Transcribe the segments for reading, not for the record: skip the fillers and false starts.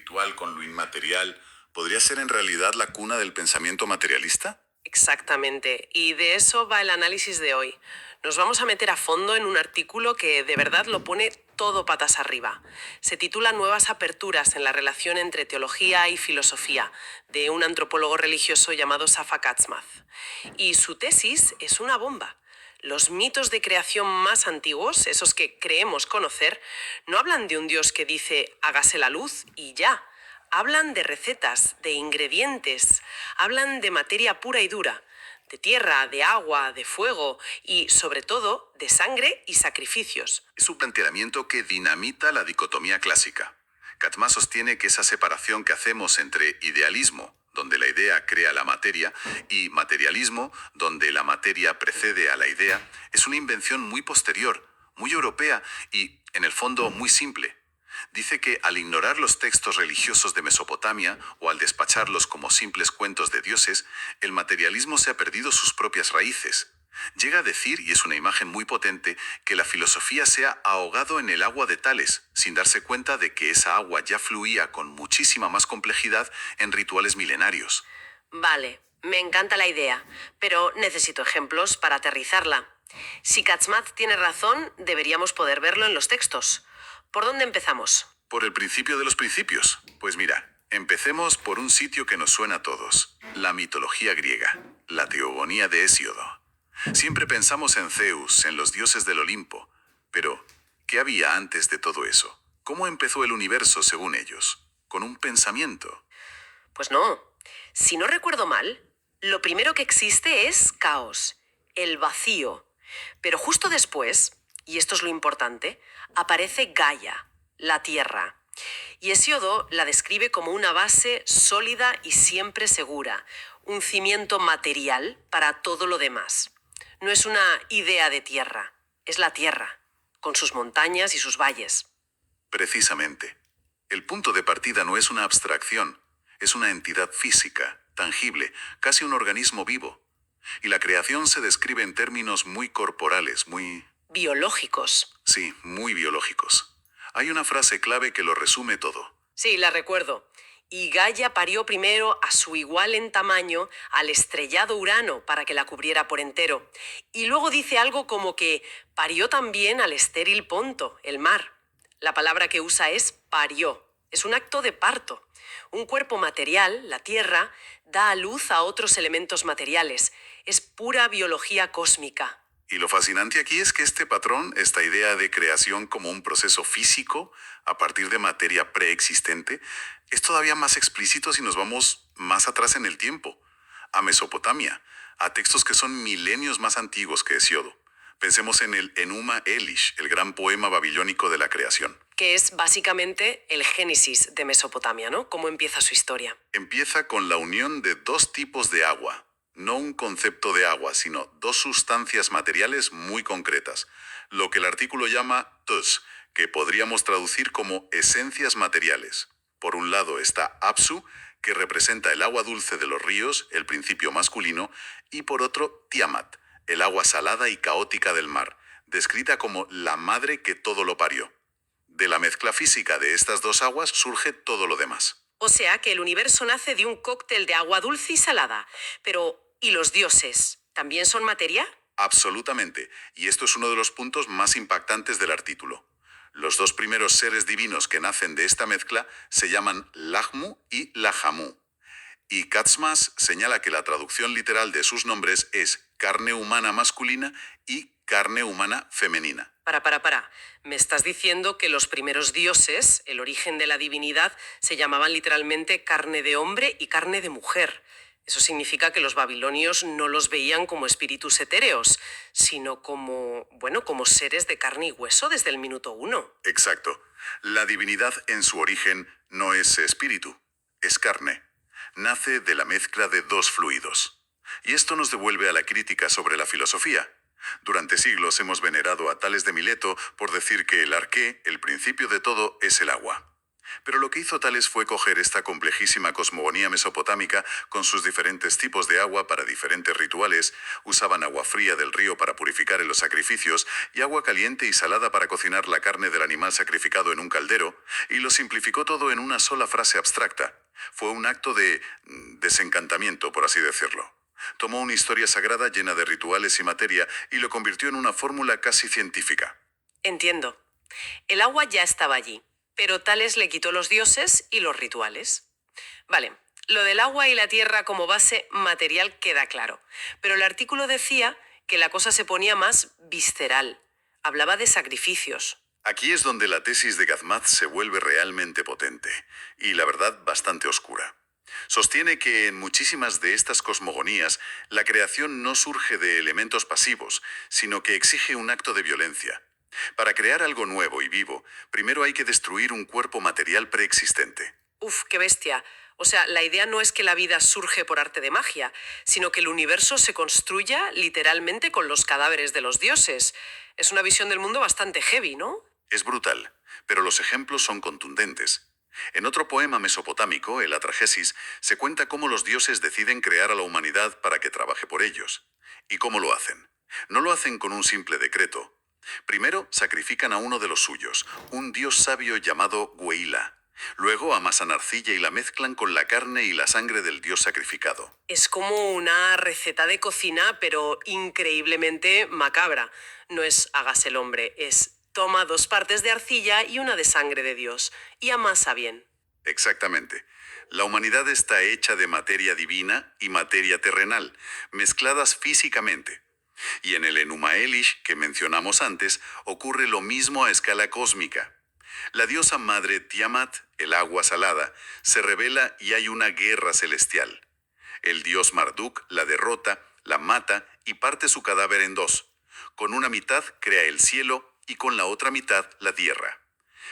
espiritual con lo inmaterial podría ser en realidad la cuna del pensamiento materialista? Exactamente, y de eso va el análisis de hoy. Nos vamos a meter a fondo en un artículo que de verdad lo pone todo patas arriba. Se titula Nuevas aperturas en la relación entre teología y filosofía, de un antropólogo religioso llamado Safa Katzmath. Y su tesis es una bomba. Los mitos de creación más antiguos, esos que creemos conocer, no hablan de un Dios que dice hágase la luz y ya. Hablan de recetas, de ingredientes, hablan de materia pura y dura, de tierra, de agua, de fuego y, sobre todo, de sangre y sacrificios. Es un planteamiento que dinamita la dicotomía clásica. Katma sostiene que esa separación que hacemos entre idealismo, donde la idea crea la materia, y materialismo, donde la materia precede a la idea, es una invención muy posterior, muy europea y, en el fondo, muy simple. Dice que al ignorar los textos religiosos de Mesopotamia o al despacharlos como simples cuentos de dioses, el materialismo se ha perdido sus propias raíces. Llega a decir, y es una imagen muy potente, que la filosofía se ha ahogado en el agua de Tales, sin darse cuenta de que esa agua ya fluía con muchísima más complejidad en rituales milenarios. Vale, me encanta la idea, pero necesito ejemplos para aterrizarla. Si Katzmath tiene razón, deberíamos poder verlo en los textos. ¿Por dónde empezamos? Por el principio de los principios. Pues mira, empecemos por un sitio que nos suena a todos, la mitología griega, la teogonía de Hesíodo. Siempre pensamos en Zeus, en los dioses del Olimpo, pero ¿qué había antes de todo eso? ¿Cómo empezó el universo según ellos? Con un pensamiento. Pues no. Si no recuerdo mal, lo primero que existe es caos, el vacío. Pero justo después, y esto es lo importante, aparece Gaia, la Tierra. Y Hesíodo la describe como una base sólida y siempre segura, un cimiento material para todo lo demás. No es una idea de tierra, es la Tierra, con sus montañas y sus valles. Precisamente. El punto de partida no es una abstracción, es una entidad física, tangible, casi un organismo vivo. Y la creación se describe en términos muy corporales, muy... Biológicos. sí, muy biológicos. Hay una frase clave que lo resume todo. Sí, la recuerdo. Y Gaia parió primero a su igual en tamaño al estrellado Urano para que la cubriera por entero. Y luego dice algo como que parió también al estéril Ponto, el mar. La palabra que usa es parió. Es un acto de parto. Un cuerpo material, la Tierra, da a luz a otros elementos materiales. Es pura biología cósmica. Y lo fascinante aquí es que este patrón, esta idea de creación como un proceso físico a partir de materia preexistente, es todavía más explícito si nos vamos más atrás en el tiempo, a Mesopotamia, a textos que son milenios más antiguos que Hesíodo. Pensemos en el Enuma Elish, el gran poema babilónico de la creación. Que es básicamente el Génesis de Mesopotamia, ¿no? ¿Cómo empieza su historia? Empieza con la unión de dos tipos de agua, no un concepto de agua, sino dos sustancias materiales muy concretas, lo que el artículo llama tus, que podríamos traducir como esencias materiales. Por un lado está Apsu, que representa el agua dulce de los ríos, el principio masculino, y por otro Tiamat, el agua salada y caótica del mar, descrita como la madre que todo lo parió. De la mezcla física de estas dos aguas surge todo lo demás. O sea que el universo nace de un cóctel de agua dulce y salada. Pero, ¿y los dioses? ¿También son materia? Absolutamente, y esto es uno de los puntos más impactantes del artículo. Los dos primeros seres divinos que nacen de esta mezcla se llaman Lahmu y Lahamu. Y Katzmas señala que la traducción literal de sus nombres es carne humana masculina y carne humana femenina. Para. Me estás diciendo que los primeros dioses, el origen de la divinidad, se llamaban literalmente carne de hombre y carne de mujer. Eso significa que los babilonios no los veían como espíritus etéreos, sino como, bueno, como seres de carne y hueso desde el minuto uno. Exacto. La divinidad en su origen no es espíritu, es carne. Nace de la mezcla de dos fluidos. Y esto nos devuelve a la crítica sobre la filosofía. Durante siglos hemos venerado a Tales de Mileto por decir que el arqué, el principio de todo, es el agua. Pero lo que hizo Tales fue coger esta complejísima cosmogonía mesopotámica con sus diferentes tipos de agua para diferentes rituales, usaban agua fría del río para purificar en los sacrificios y agua caliente y salada para cocinar la carne del animal sacrificado en un caldero, y lo simplificó todo en una sola frase abstracta. Fue un acto de desencantamiento, por así decirlo. Tomó una historia sagrada llena de rituales y materia y lo convirtió en una fórmula casi científica. Entiendo. El agua ya estaba allí, pero Tales le quitó los dioses y los rituales. Vale, lo del agua y la tierra como base material queda claro, pero el artículo decía que la cosa se ponía más visceral. Hablaba de sacrificios. Aquí es donde la tesis de Gazmaz se vuelve realmente potente, y la verdad bastante oscura. Sostiene que en muchísimas de estas cosmogonías la creación no surge de elementos pasivos, sino que exige un acto de violencia. Para crear algo nuevo y vivo, primero hay que destruir un cuerpo material preexistente. Uf, qué bestia. O sea, la idea no es que la vida surge por arte de magia, sino que el universo se construya literalmente con los cadáveres de los dioses. Es una visión del mundo bastante heavy, ¿no? Es brutal, pero los ejemplos son contundentes. En otro poema mesopotámico, el Atragesis, se cuenta cómo los dioses deciden crear a la humanidad para que trabaje por ellos. ¿Y cómo lo hacen? No lo hacen con un simple decreto. Primero sacrifican a uno de los suyos, un dios sabio llamado Güeila. Luego amasan arcilla y la mezclan con la carne y la sangre del dios sacrificado. Es como una receta de cocina, pero increíblemente macabra. No es hágase el hombre, es toma 2 partes de arcilla y una de sangre de Dios, y amasa bien. Exactamente. La humanidad está hecha de materia divina y materia terrenal, mezcladas físicamente. Y en el Enuma Elish, que mencionamos antes, ocurre lo mismo a escala cósmica. La diosa madre Tiamat, el agua salada, se revela y hay una guerra celestial. El dios Marduk la derrota, la mata y parte su cadáver en 2. Con una mitad crea el cielo y con la otra mitad la tierra.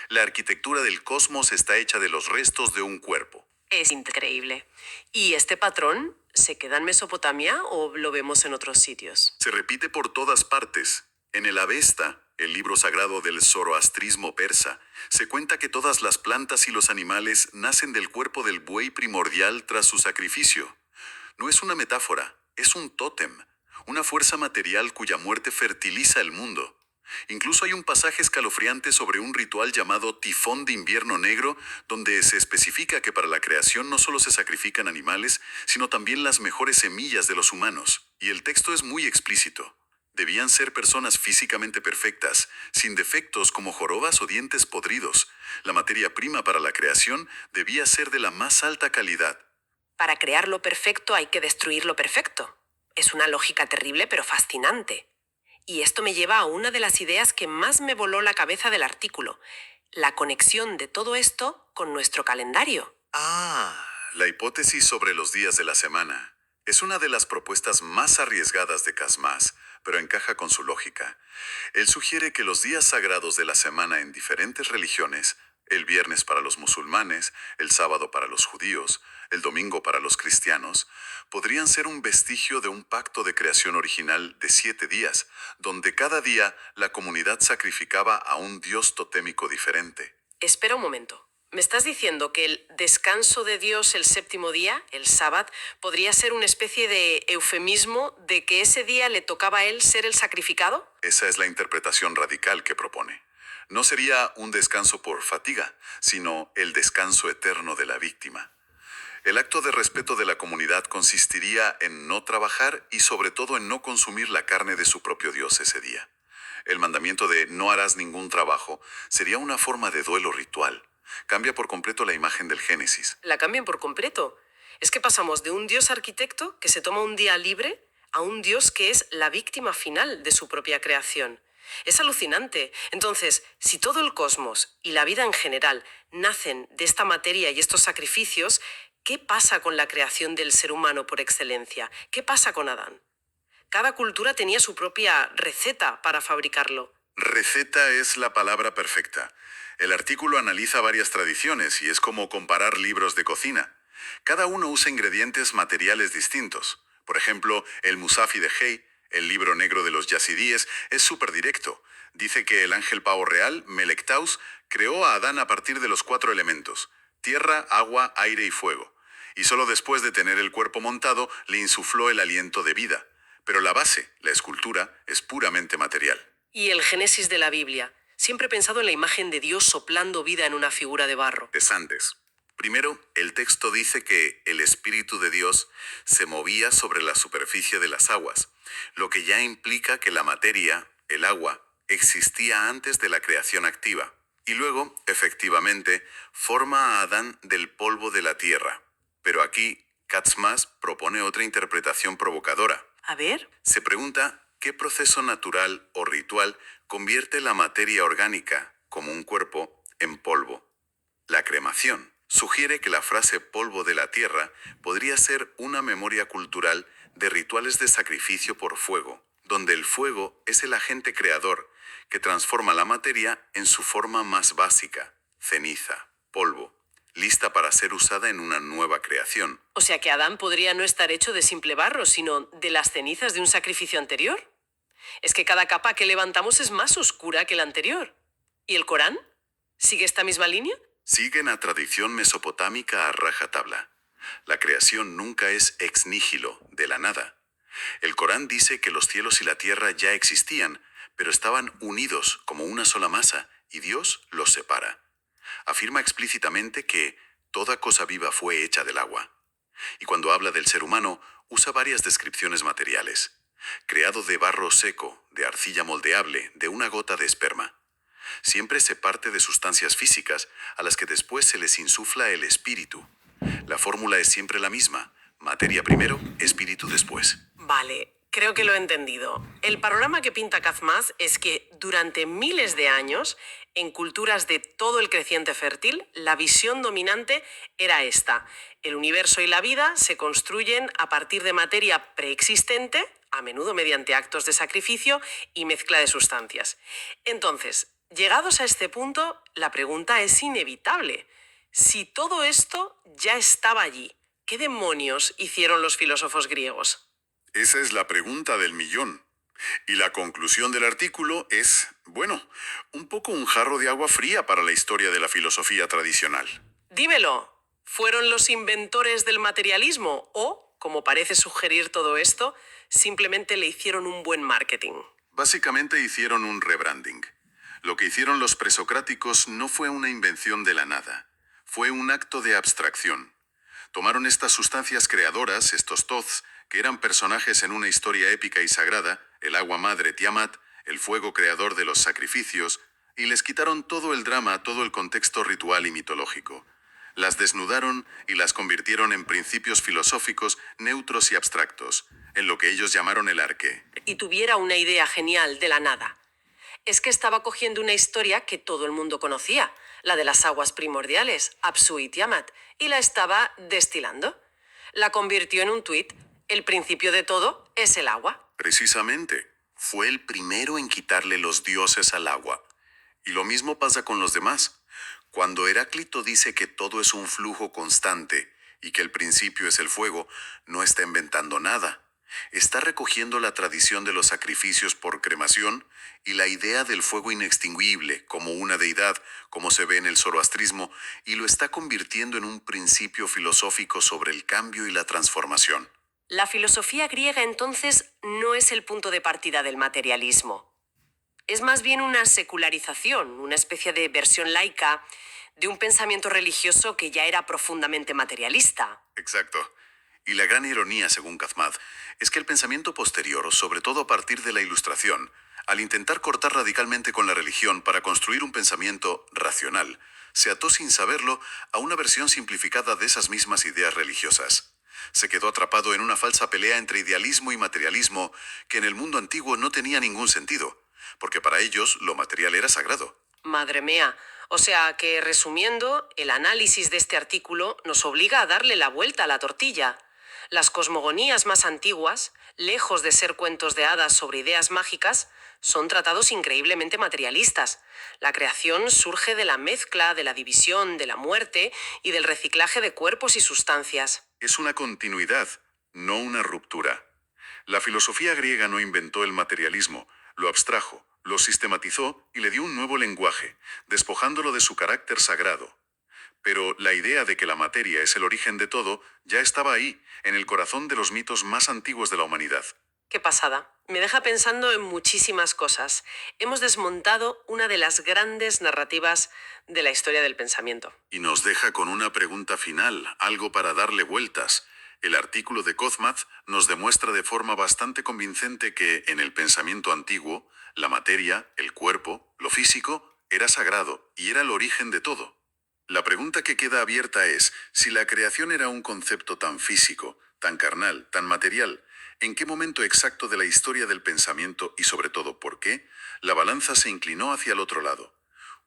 La arquitectura del cosmos está hecha de los restos de un cuerpo. Es increíble. ¿Y este patrón se queda en Mesopotamia o lo vemos en otros sitios? Se repite por todas partes. En el Avesta, el libro sagrado del zoroastrismo persa, se cuenta que todas las plantas y los animales nacen del cuerpo del buey primordial tras su sacrificio. No es una metáfora, es un tótem, una fuerza material cuya muerte fertiliza el mundo. Incluso hay un pasaje escalofriante sobre un ritual llamado Tifón de Invierno Negro, donde se especifica que para la creación no solo se sacrifican animales, sino también las mejores semillas de los humanos. Y el texto es muy explícito. Debían ser personas físicamente perfectas, sin defectos como jorobas o dientes podridos. La materia prima para la creación debía ser de la más alta calidad. Para crear lo perfecto hay que destruir lo perfecto. Es una lógica terrible pero fascinante. Y esto me lleva a una de las ideas que más me voló la cabeza del artículo, la conexión de todo esto con nuestro calendario. La hipótesis sobre los días de la semana. Es una de las propuestas más arriesgadas de Casmás, pero encaja con su lógica. Él sugiere que los días sagrados de la semana en diferentes religiones, el viernes para los musulmanes, el sábado para los judíos, el domingo para los cristianos, podrían ser un vestigio de un pacto de creación original de 7 días, donde cada día la comunidad sacrificaba a un dios totémico diferente. Espera un momento. ¿Me estás diciendo que el descanso de Dios el 7º día, el sábado, podría ser una especie de eufemismo de que ese día le tocaba a él ser el sacrificado? Esa es la interpretación radical que propone. No sería un descanso por fatiga, sino el descanso eterno de la víctima. El acto de respeto de la comunidad consistiría en no trabajar y sobre todo en no consumir la carne de su propio Dios ese día. El mandamiento de no harás ningún trabajo sería una forma de duelo ritual. Cambia por completo la imagen del Génesis. La cambian por completo. Es que pasamos de un Dios arquitecto que se toma un día libre a un Dios que es la víctima final de su propia creación. Es alucinante. Entonces, si todo el cosmos y la vida en general nacen de esta materia y estos sacrificios, ¿qué pasa con la creación del ser humano por excelencia? ¿Qué pasa con Adán? Cada cultura tenía su propia receta para fabricarlo. Receta es la palabra perfecta. El artículo analiza varias tradiciones y es como comparar libros de cocina. Cada uno usa ingredientes materiales distintos. Por ejemplo, el Musafi de Hay, el libro negro de los yazidíes, es súper directo. Dice que el ángel pavo real, Melectaus, creó a Adán a partir de los 4 elementos: tierra, agua, aire y fuego. Y solo después de tener el cuerpo montado le insufló el aliento de vida. Pero la base, la escultura, es puramente material. Y el Génesis de la Biblia. Siempre he pensado en la imagen de Dios soplando vida en una figura de barro. De Sandes. Primero, el texto dice que el Espíritu de Dios se movía sobre la superficie de las aguas, lo que ya implica que la materia, el agua, existía antes de la creación activa. Y luego, efectivamente, forma a Adán del polvo de la tierra. Pero aquí, Katz-Mas propone otra interpretación provocadora. A ver. Se pregunta qué proceso natural o ritual convierte la materia orgánica, como un cuerpo, en polvo. La cremación sugiere que la frase polvo de la tierra podría ser una memoria cultural de rituales de sacrificio por fuego, donde el fuego es el agente creador que transforma la materia en su forma más básica, ceniza, polvo, lista para ser usada en una nueva creación. O sea que Adán podría no estar hecho de simple barro, sino de las cenizas de un sacrificio anterior. Es que cada capa que levantamos es más oscura que la anterior. ¿Y el Corán? ¿Sigue esta misma línea? Sigue la tradición mesopotámica a rajatabla. La creación nunca es ex nihilo, de la nada. El Corán dice que los cielos y la tierra ya existían, pero estaban unidos como una sola masa, y Dios los separa. Afirma explícitamente que toda cosa viva fue hecha del agua. Y cuando habla del ser humano, usa varias descripciones materiales. Creado de barro seco, de arcilla moldeable, de una gota de esperma. Siempre se parte de sustancias físicas a las que después se les insufla el espíritu. La fórmula es siempre la misma: materia primero, espíritu después. Vale, creo que lo he entendido. El panorama que pinta Katz-Mas es que durante miles de años, en culturas de todo el creciente fértil, la visión dominante era esta: el universo y la vida se construyen a partir de materia preexistente, a menudo mediante actos de sacrificio y mezcla de sustancias. Entonces, llegados a este punto, la pregunta es inevitable. Si todo esto ya estaba allí, ¿qué demonios hicieron los filósofos griegos? Esa es la pregunta del millón. Y la conclusión del artículo es, bueno, un poco un jarro de agua fría para la historia de la filosofía tradicional. Dímelo, ¿fueron los inventores del materialismo o, como parece sugerir todo esto, simplemente le hicieron un buen marketing? Básicamente hicieron un rebranding. Lo que hicieron los presocráticos no fue una invención de la nada, fue un acto de abstracción. Tomaron estas sustancias creadoras, estos Thoths, que eran personajes en una historia épica y sagrada, el agua madre Tiamat, el fuego creador de los sacrificios, y les quitaron todo el drama, todo el contexto ritual y mitológico. Las desnudaron y las convirtieron en principios filosóficos neutros y abstractos, en lo que ellos llamaron el arqué. Y tuviera una idea genial de la nada. Es que estaba cogiendo una historia que todo el mundo conocía, la de las aguas primordiales, Apsu y Tiamat, y la estaba destilando. La convirtió en un tuit: el principio de todo es el agua. Precisamente, fue el primero en quitarle los dioses al agua. Y lo mismo pasa con los demás. Cuando Heráclito dice que todo es un flujo constante y que el principio es el fuego, no está inventando nada. Está recogiendo la tradición de los sacrificios por cremación y la idea del fuego inextinguible como una deidad, como se ve en el zoroastrismo, y lo está convirtiendo en un principio filosófico sobre el cambio y la transformación. La filosofía griega entonces no es el punto de partida del materialismo. Es más bien una secularización, una especie de versión laica de un pensamiento religioso que ya era profundamente materialista. Exacto. Y la gran ironía, según Katz-Mas, es que el pensamiento posterior, sobre todo a partir de la Ilustración, al intentar cortar radicalmente con la religión para construir un pensamiento racional, se ató sin saberlo a una versión simplificada de esas mismas ideas religiosas. Se quedó atrapado en una falsa pelea entre idealismo y materialismo que en el mundo antiguo no tenía ningún sentido, porque para ellos lo material era sagrado. Madre mía. O sea que, resumiendo, el análisis de este artículo nos obliga a darle la vuelta a la tortilla. Las cosmogonías más antiguas, lejos de ser cuentos de hadas sobre ideas mágicas, son tratados increíblemente materialistas. La creación surge de la mezcla, de la división, de la muerte y del reciclaje de cuerpos y sustancias. Es una continuidad, no una ruptura. La filosofía griega no inventó el materialismo, lo abstrajo, lo sistematizó y le dio un nuevo lenguaje, despojándolo de su carácter sagrado. Pero la idea de que la materia es el origen de todo ya estaba ahí, en el corazón de los mitos más antiguos de la humanidad. Qué pasada. Me deja pensando en muchísimas cosas. Hemos desmontado una de las grandes narrativas de la historia del pensamiento. Y nos deja con una pregunta final, algo para darle vueltas. El artículo de Kozmath nos demuestra de forma bastante convincente que, en el pensamiento antiguo, la materia, el cuerpo, lo físico, era sagrado y era el origen de todo. La pregunta que queda abierta es, si la creación era un concepto tan físico, tan carnal, tan material, ¿en qué momento exacto de la historia del pensamiento y sobre todo por qué la balanza se inclinó hacia el otro lado?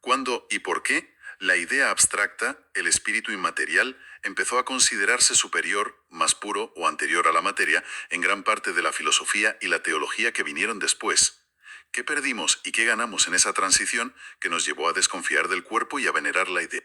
¿Cuándo y por qué la idea abstracta, el espíritu inmaterial, empezó a considerarse superior, más puro o anterior a la materia en gran parte de la filosofía y la teología que vinieron después? ¿Qué perdimos y qué ganamos en esa transición que nos llevó a desconfiar del cuerpo y a venerar la idea?